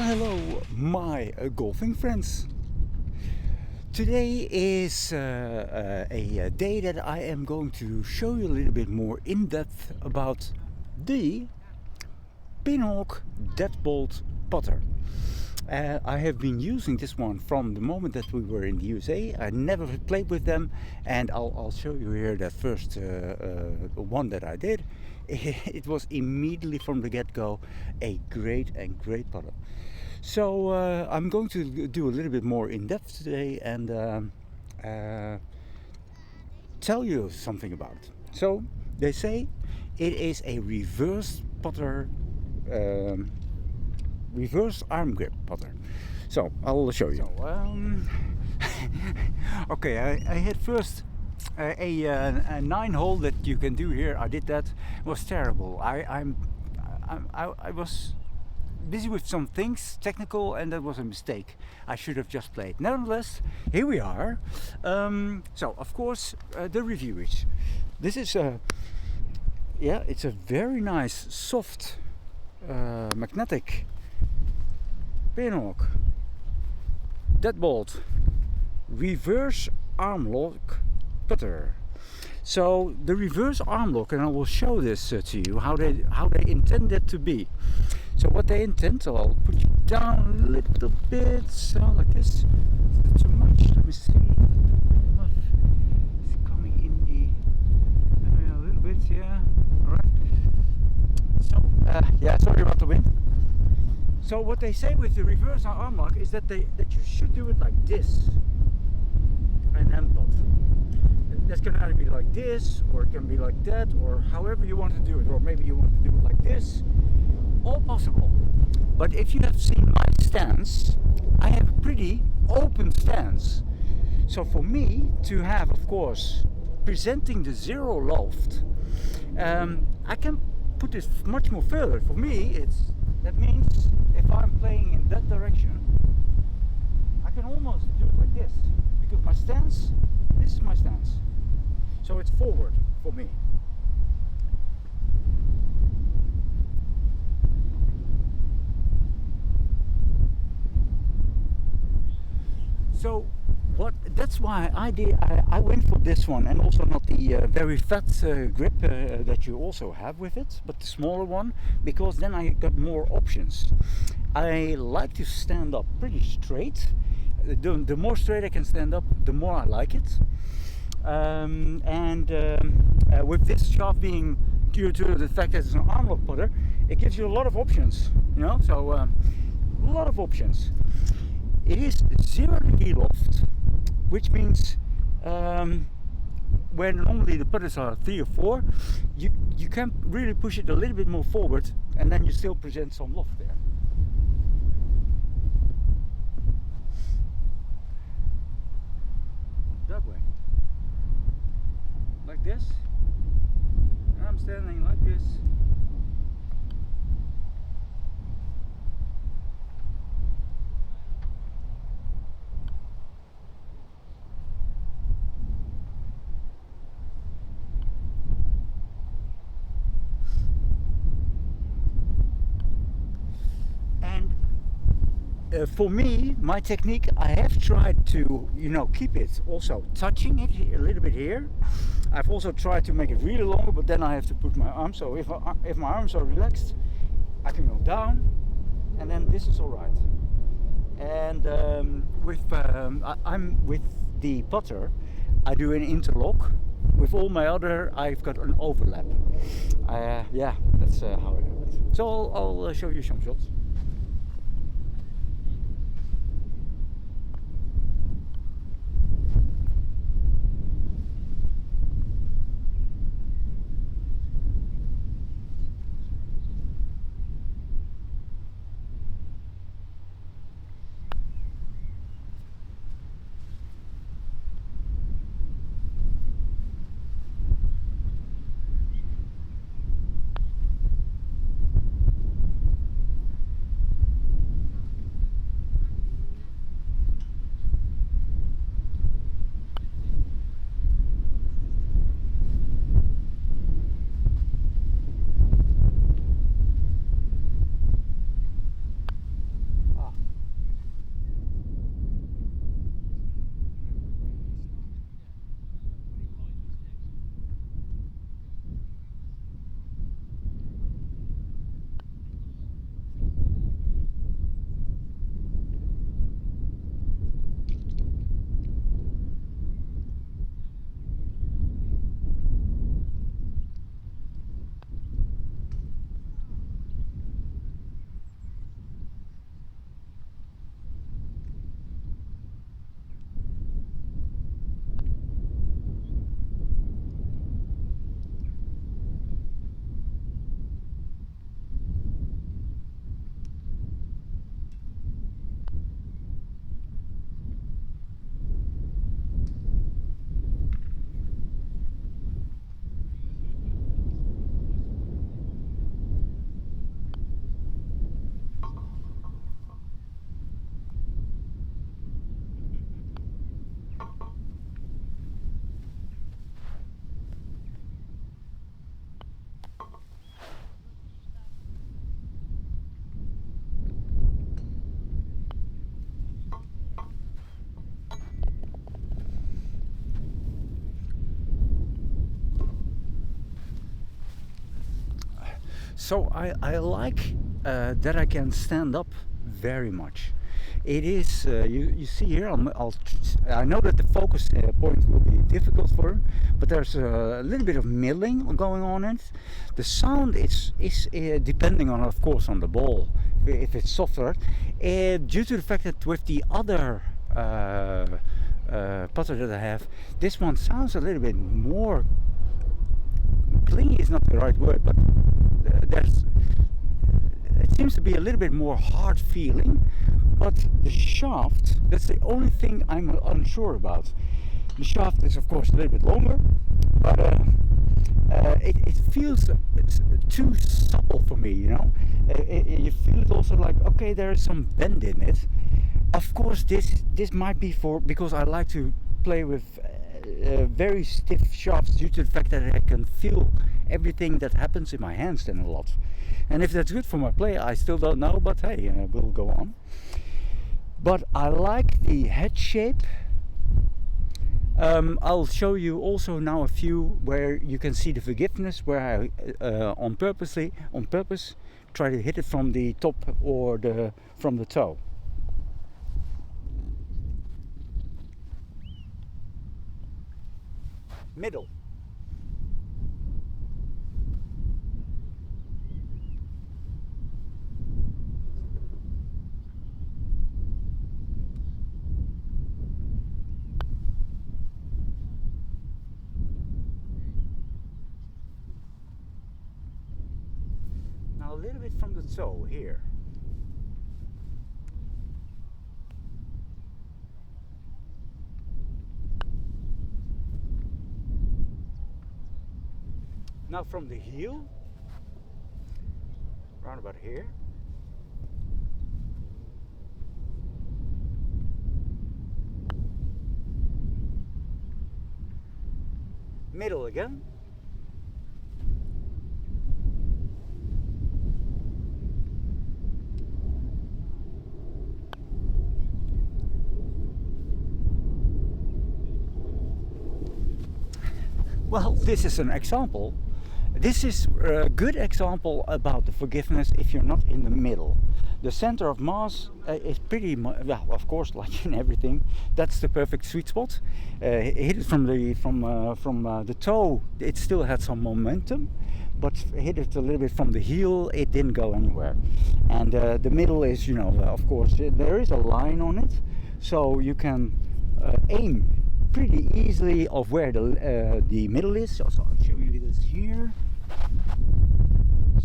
Hello, my golfing friends. Today is a day that I am going to show you a little bit more in depth about the Pinhawk Deadbolt putter. I have been using this one from the moment that we were in the USA. I never played with them, and I'll show you here that first one that I did. It was immediately from the get-go a great putter. So I'm going to do a little bit more in depth today and tell you something about it. So they say it is a reverse putter, reverse arm grip putter. So I'll show you. Okay, I hit first a 9-hole that you can do here. I did that. It was terrible. I was busy with some things technical, and that was a mistake. I should have just played. Nevertheless, here we are. So of course the review is this is it's a very nice soft magnetic Pinhawk Deadbolt reverse armlock putter. So the reverse armlock, and I will show this to you how they intend it to be. So what they intend, so I'll put you down a little bit, so like this. Is that too much? Let me see. It's coming in the a little bit, yeah. All right. So sorry about the wind. So what they say with the reverse arm lock is that you should do it like this, and then putt. That's going to either be like this, or it can be like that, or however you want to do it, or maybe you want to do it like this. All possible. But if you have seen my stance, I have a pretty open stance. So for me to have, of course, presenting the zero loft, I can put this much more further. For me, that means if I'm playing in that direction, I can almost do it like this, because my stance, this is my stance. So it's forward for me. So that's why I went for this one, and also not the very fat grip that you also have with it, but the smaller one, because then I got more options. I like to stand up pretty straight. The more straight I can stand up, the more I like it. With this shaft being due to the fact that it's an armlock putter, it gives you a lot of options, you know, so a lot of options. It is 0-degree loft, which means when normally the putters are 3 or 4, you can really push it a little bit more forward, and then you still present some loft there. That way. Like this. And I'm standing like this. For me, my technique, I have tried to, keep it also touching it a little bit here. I've also tried to make it really long, but then I have to put my arms. So if my arms are relaxed, I can go down, and then this is all right. And I'm with the putter, I do an interlock. With all my other, I've got an overlap. That's how I do it. So I'll show you some shots. So I like that I can stand up very much. It is, you see here, I know that the focus point will be difficult for him, but there's a little bit of milling going on in it. The sound is depending on, of course, on the ball, if it's softer, due to the fact that with the other putter that I have, this one sounds a little bit more clingy is not the right word, but it seems to be a little bit more hard feeling, but the shaft, that's the only thing I'm unsure about. The shaft is of course a little bit longer, but it feels too supple for me, you know. You feel it also like, okay, there is some bend in it. Of course this might be because I like to play with very stiff shafts due to the fact that I can feel everything that happens in my hands then a lot. And if that's good for my play, I still don't know, but hey, we'll go on. But I like the head shape. I'll show you also now a few where you can see the forgiveness, where I on purpose try to hit it from the top or from the toe. Middle. Now a little bit from the toe here. Now from the heel, round about here. Middle again. Well, this is an example. This is a good example about the forgiveness if you're not in the middle. The center of mass is pretty much, well, of course, like in everything, that's the perfect sweet spot. Hit it from the toe, it still had some momentum, but hit it a little bit from the heel, it didn't go anywhere. And the middle is, you know, of course, there is a line on it, so you can aim pretty easily of where the middle is. So I'll show you this here.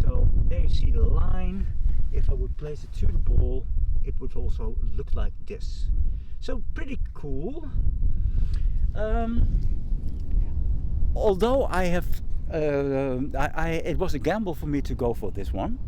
So there you see the line. If I would place it to the ball, it would also look like this. So pretty cool. Although I have, it was a gamble for me to go for this one,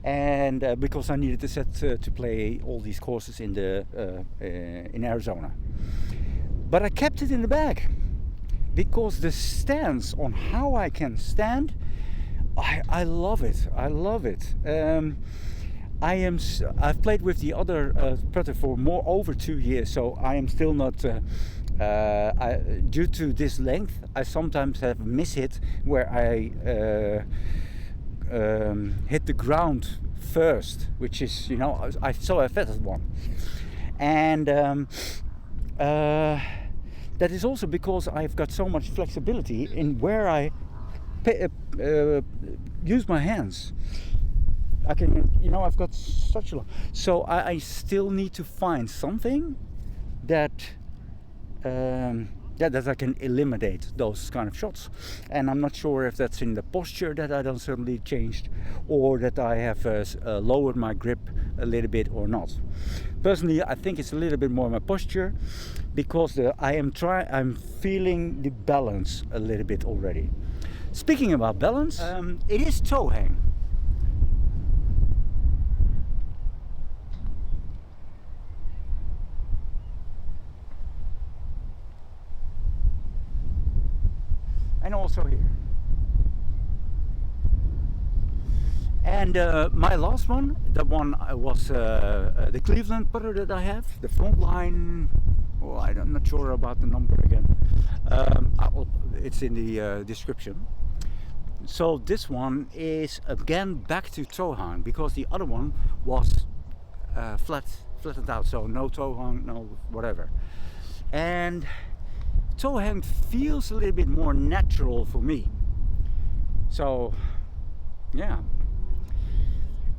and because I needed to set to play all these courses in Arizona. But I kept it in the bag because the stance on how I can stand, I love it. I love it. I've played with the other putter for over 2 years, so I am still not. Due to this length, I sometimes have mishit where I hit the ground first, which is, you know, I saw a fettered one, and that is also because I've got so much flexibility in where I use my hands. I can, you know, I've got such a lot. So I still need to find something that that I can eliminate those kind of shots. And I'm not sure if that's in the posture that I done certainly changed, or that I have lowered my grip a little bit or not. Personally, I think it's a little bit more my posture, because I'm feeling the balance a little bit already. Speaking about balance, it is toe hang. And also here. And my last one, the one was the Cleveland putter that I have, the Frontline. Oh, I'm not sure about the number again. It's in the description. So this one is again back to toe hang, because the other one was flattened out, so no toe hang, no whatever. And toe hang feels a little bit more natural for me. So yeah,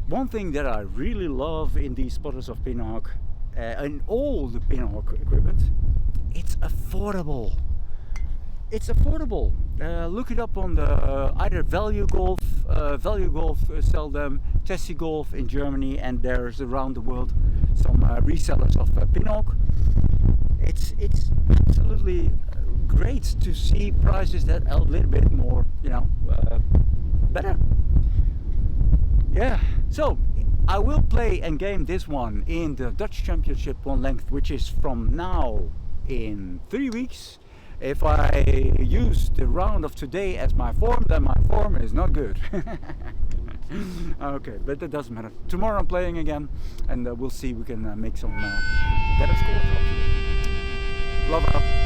one thing that I really love in these spotters of Pinhawk, and all the Pinhawk equipment, it's affordable. It's affordable. Look it up on the either Value Golf sell them, Tessie Golf in Germany, and there's around the world some resellers of Pinhawk. It's absolutely great to see prices that are a little bit more, you know, better. Yeah, so I will play and game this one in the Dutch Championship one length, which is from now in 3 weeks. If I use the round of today as my form, then my form is not good. Okay, but that doesn't matter. Tomorrow I'm playing again, and we'll see if we can make some better scores. Love out.